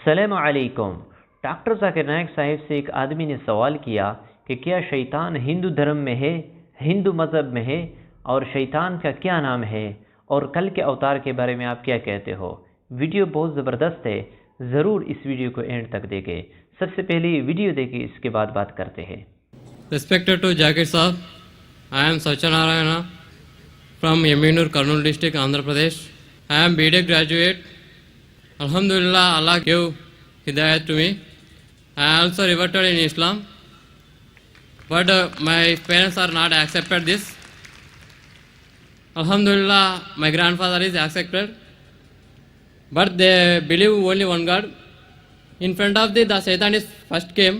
السلام علیکم۔ ڈاکٹر ذاکر نائک صاحب سے ایک آدمی نے سوال کیا کہ کیا شیطان ہندو دھرم میں ہے، ہندو مذہب میں ہے، اور شیطان کا کیا نام ہے، اور کل کے اوتار کے بارے میں آپ کیا کہتے ہو؟ ویڈیو بہت زبردست ہے، ضرور اس ویڈیو کو اینڈ تک دیکھیں۔ سب سے پہلے ویڈیو دیکھیں، اس کے بعد بات کرتے ہیں۔ Respected to Jakir Saab, I am Satyanarayana from Yeminur, Kurnool district, Andhra Pradesh. I am BTech graduate. Alhamdulillah, Allah gave hidayat to me. I also reverted in Islam, but my parents are not accepted this. Alhamdulillah, my grandfather is accepted, but they believe only one God. In front of the Satan is first came,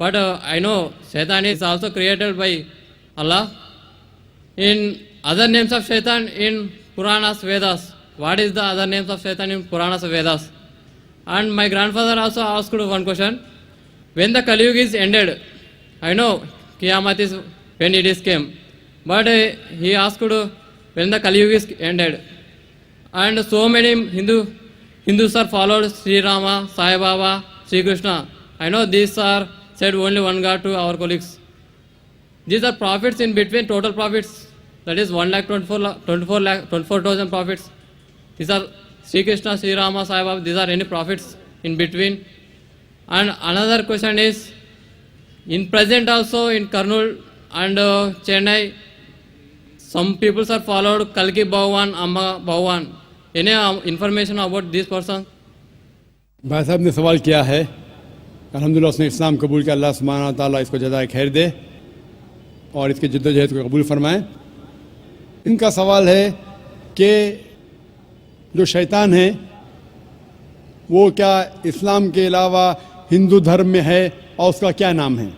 but I know Satan is also created by Allah. In other names of Satan in Puranas, Vedas, what is the other names of Satan in Puranas, Vedas? And my grandfather also asked one question. When the Kali Yuga is ended, I know Qiyamah is when it is came, but he asked when the Kali Yuga is ended. And so many Hindus are followed Sri Rama, Sai Baba, Sri Krishna. I know these are said only one God to our colleagues. These are prophets in between, total prophets. That is 1,24,000 prophets. These are Sri Krishna, Sri Rama, Sai Baba. These are any prophets in between. And another question is, in present also in Kurnool and Chennai, some people are followed Kalki Bhagwan, Amma Bhagwan. Any information about this person? بھائی صاحب نے سوال کیا ہے، الحمدللہ اس نے اسلام قبول کیا، اللہ سبحانہ و تعالیٰ اس کو جزائے خیر دے اور اس کے جد و جہد کو قبول فرمائے۔ ان کا سوال ہے کہ جو شیطان ہے وہ کیا اسلام کے علاوہ ہندو دھرم میں ہے اور اس کا کیا نام ہے؟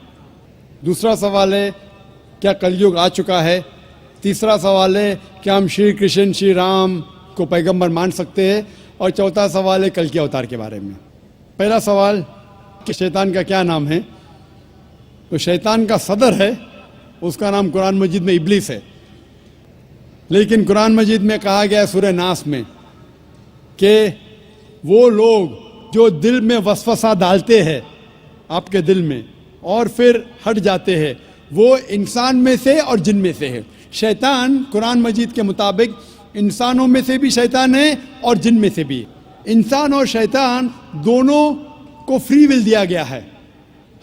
دوسرا سوال ہے کیا کلیوگ آ چکا ہے؟ تیسرا سوال ہے کیا ہم شری کرشن شری رام کو پیغمبر مان سکتے ہیں؟ اور چوتھا سوال ہے کل کے اوتار کے بارے میں۔ پہلا سوال کہ شیطان کا کیا نام ہے، تو شیطان کا صدر ہے، اس کا نام قرآن مجید میں ابلیس ہے، لیکن قرآن مجید میں کہا گیا ہے سورہ ناس میں کہ وہ لوگ جو دل میں وسوسہ ڈالتے ہیں آپ کے دل میں اور پھر ہٹ جاتے ہیں، وہ انسان میں سے اور جن میں سے ہے۔ شیطان قرآن مجید کے مطابق انسانوں میں سے بھی شیطان ہے اور جن میں سے بھی۔ انسان اور شیطان دونوں کو فری ول دیا گیا ہے،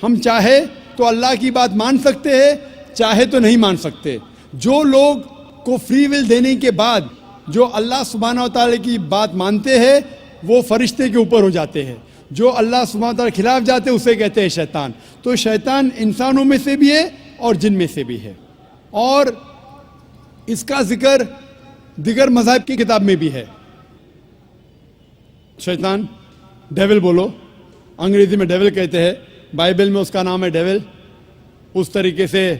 ہم چاہے تو اللہ کی بات مان سکتے ہیں، چاہے تو نہیں مان سکتے۔ جو لوگ کو فری ول دینے کے بعد جو اللہ سبحانہ و تعالیٰ کی بات مانتے ہیں وہ فرشتے کے اوپر ہو جاتے ہیں، جو اللہ سبحانہ و تعالیٰ کے خلاف جاتے ہیں اسے کہتے ہیں شیطان۔ تو شیطان انسانوں میں سے بھی ہے اور جن میں سے بھی ہے، اور اس کا ذکر دیگر مذاہب کی کتاب میں بھی ہے۔ شیطان ڈیول بولو، انگریزی میں ڈیول کہتے ہیں، بائبل میں اس کا نام ہے ڈیول۔ اس طریقے سے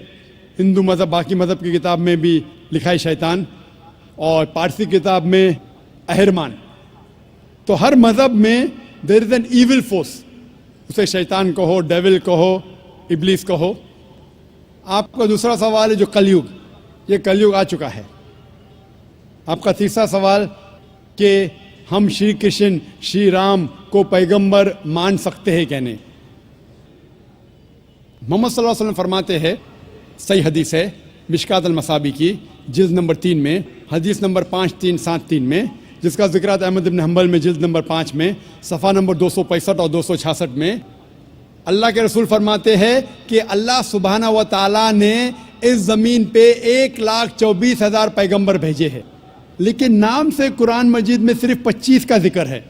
ہندو مذہب باقی مذہب کی کتاب میں بھی لکھا ہے شیطان، اور پارسی کتاب میں اہرمان۔ تو ہر مذہب میں دیر از این ایول فورس، اسے شیطان کہو، ڈیول کہو، ابلیس کہو۔ آپ کا دوسرا سوال ہے جو کلیوگ، یہ کلیوگ آ چکا ہے۔ آپ کا تیسرا سوال کہ ہم شری کرشن شری رام کو پیغمبر مان سکتے ہیں کہ نہیں؟ محمد صلی اللہ علیہ وسلم فرماتے ہیں، صحیح حدیث ہے مشکات المصابی کی جلد نمبر 3 میں، حدیث نمبر 5373 میں، جس کا ذکر ہے احمد بن حنبل میں جلد نمبر 5 میں، صفحہ نمبر 265 اور 266 میں۔ اللہ کے رسول فرماتے ہیں کہ اللہ سبحانہ و تعالیٰ نے اس زمین پہ 1,24,000 پیغمبر بھیجے ہیں، لیکن نام سے قرآن مجید میں صرف 25 کا ذکر ہے۔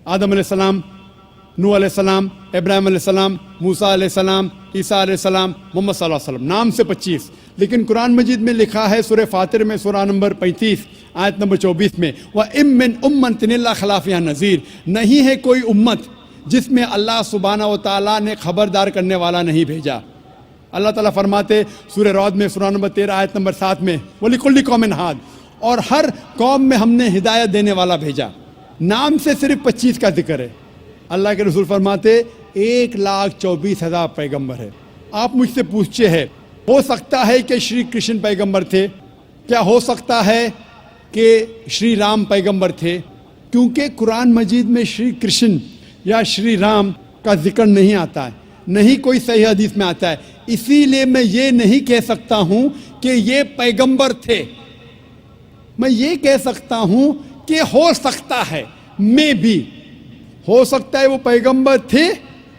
آدم علیہ السلام، نوح علیہ السلام، ابراہیم علیہ السلام، موسیٰ علیہ السلام، عیسیٰ علیہ السلام، محمد صلی اللہ علیہ وسلم، نام سے 25، لیکن قرآن مجید میں لکھا ہے سورہ فاطر میں سورہ نمبر 35 آیت نمبر 24 میں، وَإِن مِّنْ أُمَّةٍ إِلَّا خَلَا فِيهَا نَذِيرٌ، نہیں ہے کوئی امت جس میں اللہ سبحانہ و تعالیٰ نے خبردار کرنے والا نہیں بھیجا۔ اللہ تعالیٰ فرماتے سورہ رعد میں سورہ نمبر 13 آیت نمبر 7 میں، وَلِكُلِّ قَوْمٍ هَادٍ، اور ہر قوم میں ہم نے ہدایت دینے والا بھیجا۔ نام سے صرف 25 کا ذکر ہے۔ اللہ کے رسول فرماتے 1,24,000 پیغمبر ہے۔ آپ مجھ سے پوچھتے ہیں ہو سکتا ہے کہ شری کرشن پیغمبر تھے، کیا ہو سکتا ہے کہ شری رام پیغمبر تھے، کیونکہ قرآن مجید میں شری کرشن یا شری رام کا ذکر نہیں آتا ہے، نہیں کوئی صحیح حدیث میں آتا ہے، اسی لیے میں یہ نہیں کہہ سکتا ہوں کہ یہ پیغمبر تھے۔ میں یہ کہہ سکتا ہوں کہ ہو سکتا ہے، میں بھی ہو سکتا ہے وہ پیغمبر تھے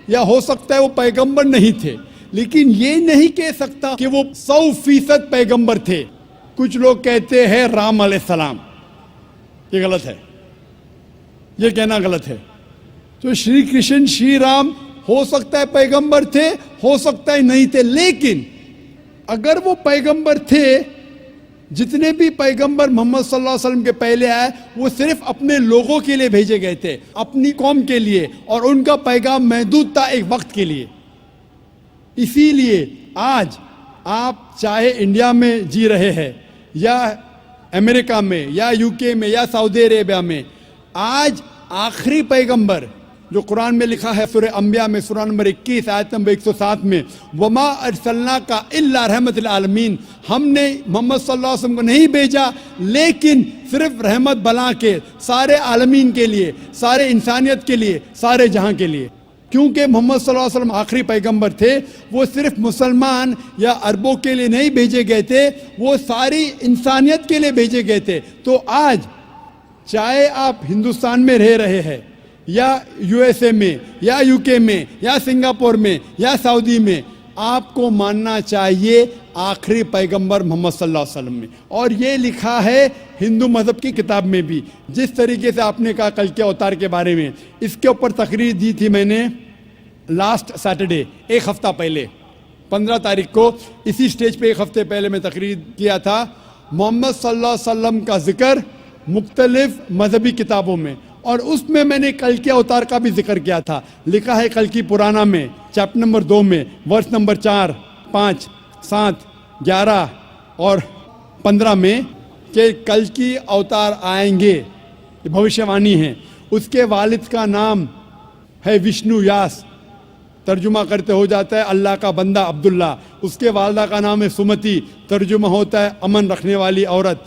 یا ہو سکتا ہے وہ پیغمبر نہیں تھے، لیکن یہ نہیں کہہ سکتا کہ وہ 100% پیغمبر تھے۔ کچھ لوگ کہتے ہیں رام علیہ السلام، یہ غلط ہے، یہ کہنا غلط ہے۔ تو شری کرشن شری رام ہو سکتا ہے پیغمبر تھے، ہو سکتا ہے نہیں تھے، لیکن اگر وہ پیغمبر تھے، جتنے بھی پیغمبر محمد صلی اللہ علیہ وسلم کے پہلے آئے وہ صرف اپنے لوگوں کے لیے بھیجے گئے تھے، اپنی قوم کے لیے، اور ان کا پیغام محدود تھا ایک وقت کے لیے۔ اسی لیے آج آپ چاہے انڈیا میں جی رہے ہیں یا امریکہ میں یا یو کے میں یا سعودی عربیہ میں، آج آخری پیغمبر جو قرآن میں لکھا ہے سورہ انبیاء میں سورہ نمبر 21 آیت نمبر 107 میں، وما ارسلناک الا رحمت للعالمین، ہم نے محمد صلی اللہ علیہ وسلم کو نہیں بھیجا لیکن صرف رحمت بنا کے سارے عالمین کے لیے، سارے انسانیت کے لیے، سارے جہاں کے لیے۔ کیونکہ محمد صلی اللہ علیہ وسلم آخری پیغمبر تھے، وہ صرف مسلمان یا عربوں کے لیے نہیں بھیجے گئے تھے، وہ ساری انسانیت کے لیے بھیجے گئے تھے۔ تو آج چاہے آپ ہندوستان میں رہ رہے ہیں یا یو ایس اے میں یا یو کے میں یا سنگاپور میں یا سعودی میں، آپ کو ماننا چاہیے آخری پیغمبر محمد صلی اللہ علیہ وسلم میں۔ اور یہ لکھا ہے ہندو مذہب کی کتاب میں بھی، جس طریقے سے آپ نے کہا کل کے اوتار کے بارے میں، اس کے اوپر تقریر دی تھی میں نے لاسٹ سیٹرڈے، ایک ہفتہ پہلے 15 تاریخ کو اسی سٹیج پہ ایک ہفتے پہلے میں تقریر کیا تھا۔ محمد صلی اللہ علیہ وسلم کا ذکر مختلف مذہبی کتابوں میں، اور اس میں میں نے کل کے اوتار کا بھی ذکر کیا تھا۔ لکھا ہے کل کی پرانا میں چیپٹر نمبر 2 میں ورس نمبر 4، 5، 7، 11 اور 15 میں کہ کل کی اوتار آئیں گے، یہ بھوشیہ وانی ہے۔ اس کے والد کا نام ہے وشنو یاس، ترجمہ کرتے ہو جاتا ہے اللہ کا بندہ عبداللہ۔ اس کے والدہ کا نام ہے سمتی، ترجمہ ہوتا ہے امن رکھنے والی عورت،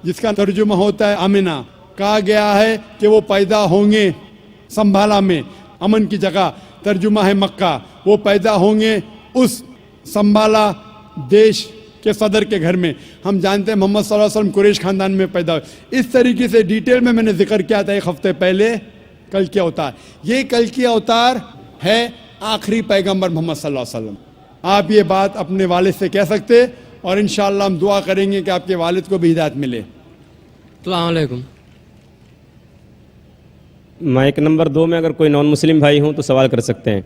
جس کا ترجمہ ہوتا ہے آمنہ۔ کہا گیا ہے کہ وہ پیدا ہوں گے سنبھالا میں، امن کی جگہ، ترجمہ ہے مکہ۔ وہ پیدا ہوں گے اس سنبھالا دیش کے صدر کے گھر میں۔ ہم جانتے ہیں محمد صلی اللہ علیہ وسلم قریش خاندان میں پیدا ہوئے۔ اس طریقے سے ڈیٹیل میں نے ذکر کیا تھا ایک ہفتے پہلے کل کی اوتار۔ یہ کل کی اوتار ہے آخری پیغمبر محمد صلی اللہ علیہ وسلم۔ آپ یہ بات اپنے والد سے کہہ سکتے، اور انشاءاللہ ہم دعا کریں گے کہ آپ کے والد کو بھی ہدایت ملے۔ السلام علیکم۔ مائک نمبر 2 میں اگر کوئی نان مسلم بھائی ہوں تو سوال کر سکتے ہیں۔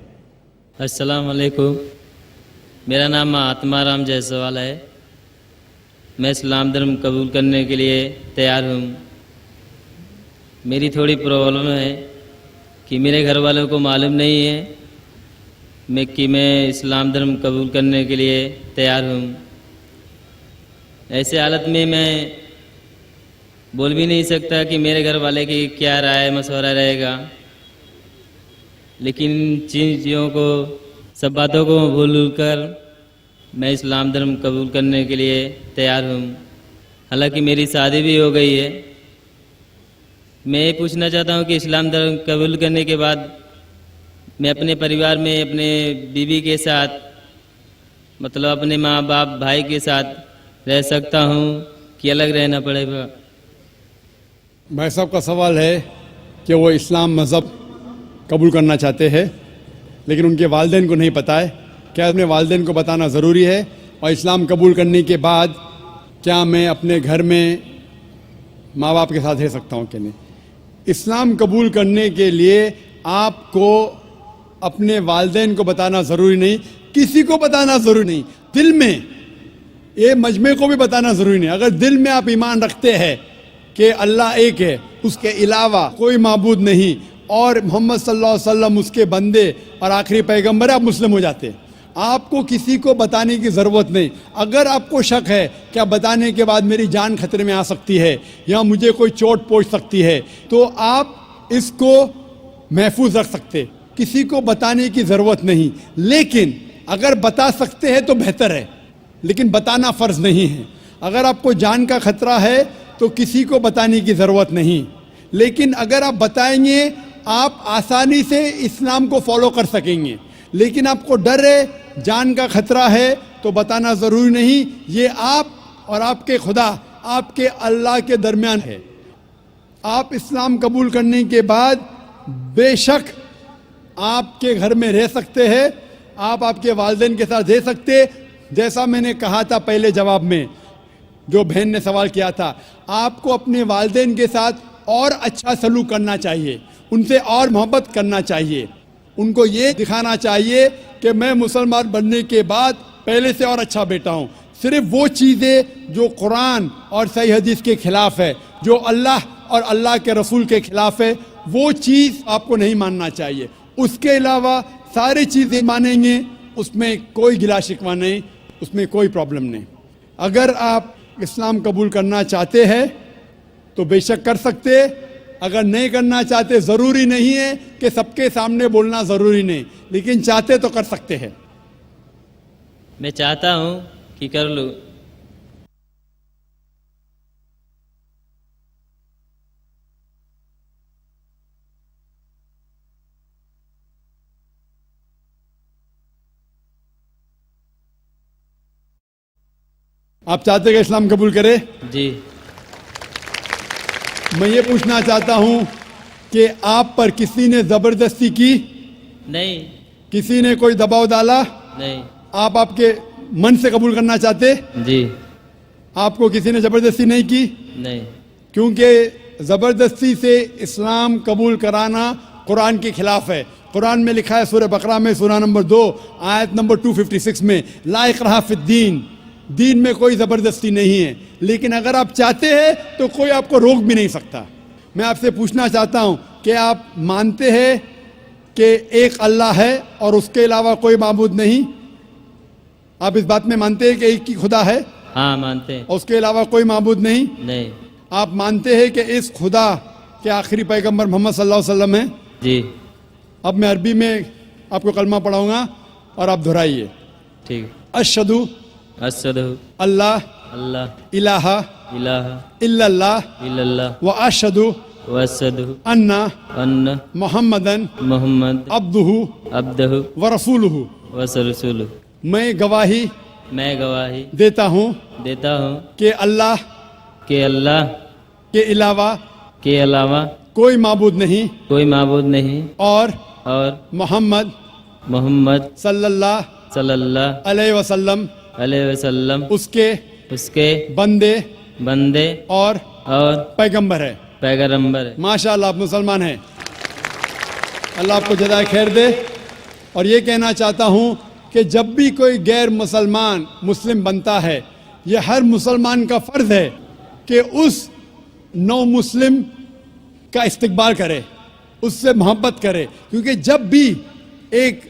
السلام علیکم، میرا نام آتما رام جیسوال ہے۔ میں اسلام دھرم قبول کرنے کے لیے تیار ہوں۔ میری تھوڑی پرابلم ہے کہ میرے گھر والوں کو معلوم نہیں ہے کہ میں اسلام دھرم قبول کرنے کے لیے تیار ہوں۔ ایسے حالت میں بول بھی نہیں سکتا کہ میرے گھر والے کی کیا رائے مشورہ رہے گا، لیکن چیزوں کو، سب باتوں کو بھول کر میں اسلام دھرم قبول کرنے کے لیے تیار ہوں۔ حالانکہ میری شادی بھی ہو گئی ہے۔ میں یہ پوچھنا چاہتا ہوں کہ اسلام دھرم قبول کرنے کے بعد میں اپنے پریوار میں اپنے بیوی کے ساتھ، مطلب اپنے ماں باپ بھائی کے ساتھ رہ سکتا ہوں کہ الگ رہنا پڑے گا؟ بھائی صاحب کا سوال ہے کہ وہ اسلام مذہب قبول کرنا چاہتے ہیں لیکن ان کے والدین کو نہیں پتہ ہے، کیا اپنے والدین کو بتانا ضروری ہے؟ اور اسلام قبول کرنے کے بعد کیا میں اپنے گھر میں ماں باپ کے ساتھ رہ سکتا ہوں کہ نہیں؟ اسلام قبول کرنے کے لیے آپ کو اپنے والدین کو بتانا ضروری نہیں، کسی کو بتانا ضروری نہیں، دل میں، یہ مجمع کو بھی بتانا ضروری نہیں۔ اگر دل میں آپ ایمان رکھتے ہیں کہ اللہ ایک ہے، اس کے علاوہ کوئی معبود نہیں، اور محمد صلی اللہ علیہ وسلم اس کے بندے اور آخری پیغمبر ہے، آپ مسلم ہو جاتے ہیں۔ آپ کو کسی کو بتانے کی ضرورت نہیں۔ اگر آپ کو شک ہے کہ بتانے کے بعد میری جان خطرے میں آ سکتی ہے یا مجھے کوئی چوٹ پہنچ سکتی ہے، تو آپ اس کو محفوظ رکھ سکتے، کسی کو بتانے کی ضرورت نہیں۔ لیکن اگر بتا سکتے ہیں تو بہتر ہے، لیکن بتانا فرض نہیں ہے۔ اگر آپ کو جان کا خطرہ ہے تو کسی کو بتانے کی ضرورت نہیں، لیکن اگر آپ بتائیں گے آپ آسانی سے اسلام کو فالو کر سکیں گے. لیکن آپ کو ڈر ہے, جان کا خطرہ ہے, تو بتانا ضروری نہیں. یہ آپ اور آپ کے خدا, آپ کے اللہ کے درمیان ہے. آپ اسلام قبول کرنے کے بعد بے شک آپ کے گھر میں رہ سکتے ہیں, آپ آپ کے والدین کے ساتھ رہ سکتے. جیسا میں نے کہا تھا پہلے جواب میں, جو بہن نے سوال کیا تھا, آپ کو اپنے والدین کے ساتھ اور اچھا سلوک کرنا چاہیے, ان سے اور محبت کرنا چاہیے. ان کو یہ دکھانا چاہیے کہ میں مسلمان بننے کے بعد پہلے سے اور اچھا بیٹا ہوں. صرف وہ چیزیں جو قرآن اور صحیح حدیث کے خلاف ہے, جو اللہ اور اللہ کے رسول کے خلاف ہے, وہ چیز آپ کو نہیں ماننا چاہیے. اس کے علاوہ ساری چیزیں مانیں گے, اس میں کوئی گلا شکوہ نہیں, اس میں کوئی پرابلم نہیں. اگر آپ اسلام قبول کرنا چاہتے ہیں تو بے شک کر سکتے. اگر نہیں کرنا چاہتے, ضروری نہیں ہے کہ سب کے سامنے بولنا ضروری نہیں, لیکن چاہتے تو کر سکتے ہیں. میں چاہتا ہوں کہ کر لوں. آپ چاہتے کہ اسلام قبول کرے؟ جی. میں یہ پوچھنا چاہتا ہوں کہ آپ پر کسی نے زبردستی کی؟ نہیں. کسی نے کوئی دباؤ ڈالا؟ نہیں. آپ کے من سے قبول کرنا چاہتے؟ جی. آپ کو کسی نے زبردستی نہیں کی؟ نہیں. کیونکہ زبردستی سے اسلام قبول کرانا قرآن کے خلاف ہے. قرآن میں لکھا ہے سورہ بقرہ میں سورہ نمبر 2 آیت نمبر 256 میں, لا اکراہ فی الدین, دین میں کوئی زبردستی نہیں ہے. لیکن اگر آپ چاہتے ہیں تو کوئی آپ کو روک بھی نہیں سکتا. میں آپ سے پوچھنا چاہتا ہوں کہ آپ مانتے ہیں کہ ایک اللہ ہے اور اس کے علاوہ کوئی معبود نہیں؟ آپ اس بات میں مانتے ہیں کہ ایک ہی خدا ہے ہاں مانتے ہیں. اور اس کے علاوہ کوئی معبود نہیں؟ نہیں. آپ مانتے ہیں کہ اس خدا کے آخری پیغمبر محمد صلی اللہ علیہ وسلم ہیں؟ جی. اب میں عربی میں آپ کو کلمہ پڑھاؤں گا اور آپ دہرائیے. ٹھیک. اشہدو اشہدو اللہ اللہ الہ الہ الا اللہ الا اللہ و اشہدو واشہدو ان ان محمدن محمد عبدہ عبدہ و رسولہ. ورسولہ. میں گواہی میں گواہی دیتا ہوں دیتا ہوں کہ اللہ کہ اللہ کے علاوہ کے علاوہ کوئی معبود نہیں کوئی معبود نہیں اور اور محمد محمد صلی اللہ صلی اللہ علیہ وسلم علیہ وسلم اس کے بندے بندے اور پیغمبر ہے. پیغمبر ہے. ماشاءاللہ آپ مسلمان ہیں. اللہ آپ کو جزائے خیر دے. اور یہ کہنا چاہتا ہوں کہ جب بھی کوئی غیر مسلمان مسلم بنتا ہے, یہ ہر مسلمان کا فرض ہے کہ اس نو مسلم کا استقبال کرے, اس سے محبت کرے. کیونکہ جب بھی ایک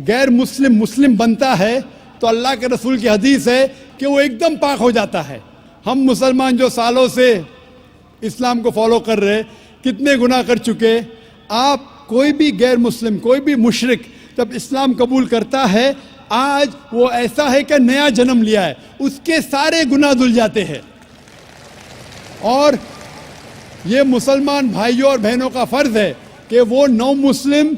غیر مسلم بنتا ہے تو اللہ کے رسول کی حدیث ہے کہ وہ ایک دم پاک ہو جاتا ہے. ہم مسلمان جو سالوں سے اسلام کو فالو کر رہے, کتنے گناہ کر چکے. آپ کوئی بھی غیر مسلم, کوئی بھی مشرک جب اسلام قبول کرتا ہے, آج وہ ایسا ہے کہ نیا جنم لیا ہے, اس کے سارے گناہ دھل جاتے ہیں. اور یہ مسلمان بھائیوں اور بہنوں کا فرض ہے کہ وہ نو مسلم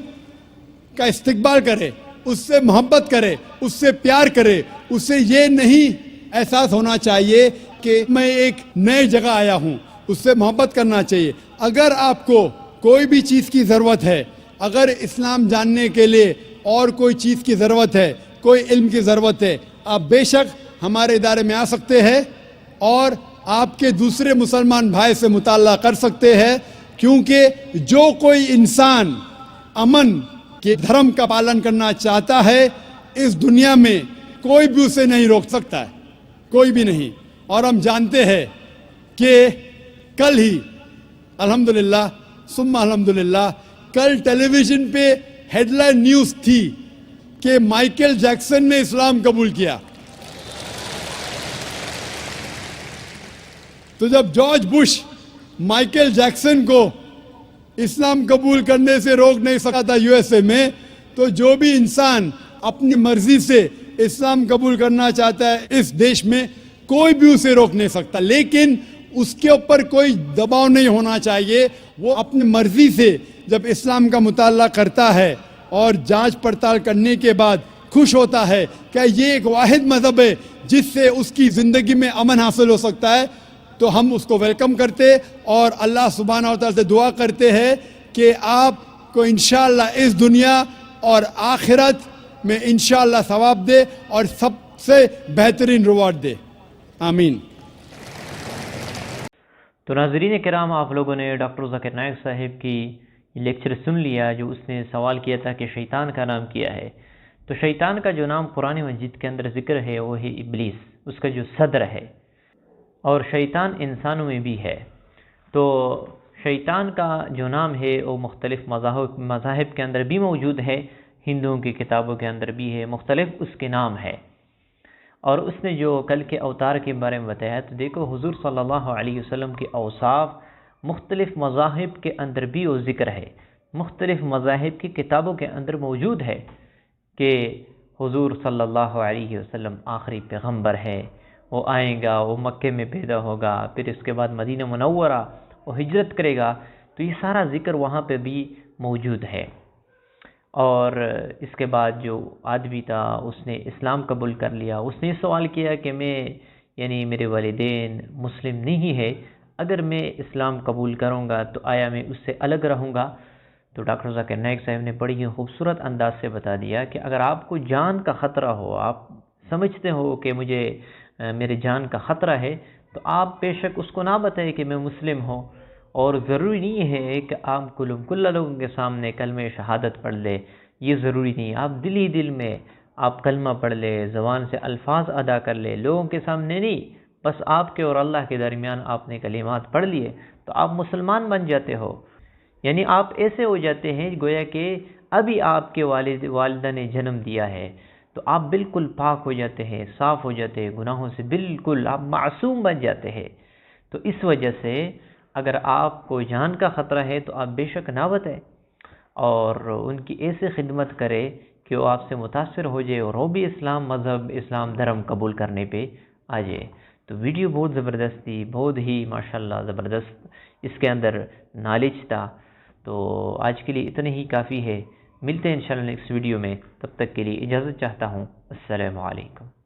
کا استقبال کرے, اس سے محبت کرے, اس سے پیار کرے. اس سے یہ نہیں احساس ہونا چاہیے کہ میں ایک نئے جگہ آیا ہوں, اس سے محبت کرنا چاہیے. اگر آپ کو کوئی بھی چیز کی ضرورت ہے, اگر اسلام جاننے کے لیے اور کوئی چیز کی ضرورت ہے, کوئی علم کی ضرورت ہے, آپ بے شک ہمارے ادارے میں آ سکتے ہیں اور آپ کے دوسرے مسلمان بھائی سے مطالعہ کر سکتے ہیں. کیونکہ جو کوئی انسان امن کے دھرم کا پالن کرنا چاہتا ہے, اس دنیا میں کوئی بھی اسے نہیں روک سکتا ہے, کوئی بھی نہیں. اور ہم جانتے ہیں کہ کل ہی الحمدللہ ثم الحمدللہ کل ٹیلی ویژن پہ ہیڈ لائن نیوز تھی کہ مائیکل جیکسن نے اسلام قبول کیا. تو جب جارج بش مائیکل جیکسن کو اسلام قبول کرنے سے روک نہیں سکا تھا یو ایس اے میں, تو جو بھی انسان اپنی مرضی سے اسلام قبول کرنا چاہتا ہے اس دیش میں, کوئی بھی اسے روک نہیں سکتا. لیکن اس کے اوپر کوئی دباؤ نہیں ہونا چاہیے. وہ اپنی مرضی سے جب اسلام کا مطالعہ کرتا ہے اور جانچ پڑتال کرنے کے بعد خوش ہوتا ہے کہ یہ ایک واحد مذہب ہے جس سے اس کی زندگی میں امن حاصل ہو سکتا ہے, تو ہم اس کو ویلکم کرتے اور اللہ سبحانہ و تعالیٰ سے دعا کرتے ہیں کہ آپ کو انشاءاللہ اس دنیا اور آخرت میں انشاءاللہ ثواب دے اور سب سے بہترین ریوارڈ دے. آمین. تو ناظرین کرام، آپ لوگوں نے ڈاکٹر ذاکر نائک صاحب کی لیکچر سن لیا جو اس نے سوال کیا تھا کہ شیطان کا نام کیا ہے. تو شیطان کا جو نام قرآن مجید کے اندر ذکر ہے وہ ہے ابلیس، اس کا جو صدر ہے، اور شیطان انسانوں میں بھی ہے. تو شیطان کا جو نام ہے وہ مختلف مذاہب کے اندر بھی موجود ہے، ہندوؤں کی کتابوں کے اندر بھی ہے، مختلف اس کے نام ہے. اور اس نے جو کل کے اوتار کے بارے میں بتایا، تو دیکھو حضور صلی اللہ علیہ وسلم کے اوصاف مختلف مذاہب کے اندر بھی وہ ذکر ہے، مختلف مذاہب کی کتابوں کے اندر موجود ہے کہ حضور صلی اللہ علیہ وسلم آخری پیغمبر ہے، وہ آئے گا، وہ مکے میں پیدا ہوگا، پھر اس کے بعد مدینہ منورہ وہ ہجرت کرے گا. تو یہ سارا ذکر وہاں پہ بھی موجود ہے. اور اس کے بعد جو آدمی تھا اس نے اسلام قبول کر لیا. اس نے سوال کیا کہ میں میرے والدین مسلم نہیں ہے، اگر میں اسلام قبول کروں گا تو آیا میں اس سے الگ رہوں گا؟ تو ڈاکٹر ذاکر نائک صاحب نے بڑی ہی خوبصورت انداز سے بتا دیا کہ اگر آپ کو جان کا خطرہ ہو، آپ سمجھتے ہو کہ مجھے میرے جان کا خطرہ ہے، تو آپ بے شک اس کو نہ بتائیں کہ میں مسلم ہوں. اور ضروری نہیں ہے کہ آپ کل لوگوں کے سامنے کلمہ شہادت پڑھ لے، یہ ضروری نہیں. آپ دل ہی دل میں آپ کلمہ پڑھ لے، زبان سے الفاظ ادا کر لے، لوگوں کے سامنے نہیں، بس آپ کے اور اللہ کے درمیان آپ نے کلمات پڑھ لیے تو آپ مسلمان بن جاتے ہو. یعنی آپ ایسے ہو جاتے ہیں گویا کہ ابھی آپ کے والدہ نے جنم دیا ہے، تو آپ بالکل پاک ہو جاتے ہیں، صاف ہو جاتے ہیں، گناہوں سے بالکل آپ معصوم بن جاتے ہیں. تو اس وجہ سے اگر آپ کو جان کا خطرہ ہے تو آپ بے شک نہ بتائیں اور ان کی ایسے خدمت کرے کہ وہ آپ سے متاثر ہو جائے اور وہ بھی اسلام مذہب، اسلام دھرم قبول کرنے پہ آ جائے. تو ویڈیو بہت زبردست تھی، بہت ہی ماشاءاللہ زبردست اس کے اندر نالج تھا. تو آج کے لیے اتنے ہی کافی ہے. ملتے ہیں انشاءاللہ نیکسٹ ویڈیو میں، تب تک کے لیے اجازت چاہتا ہوں. السلام علیکم.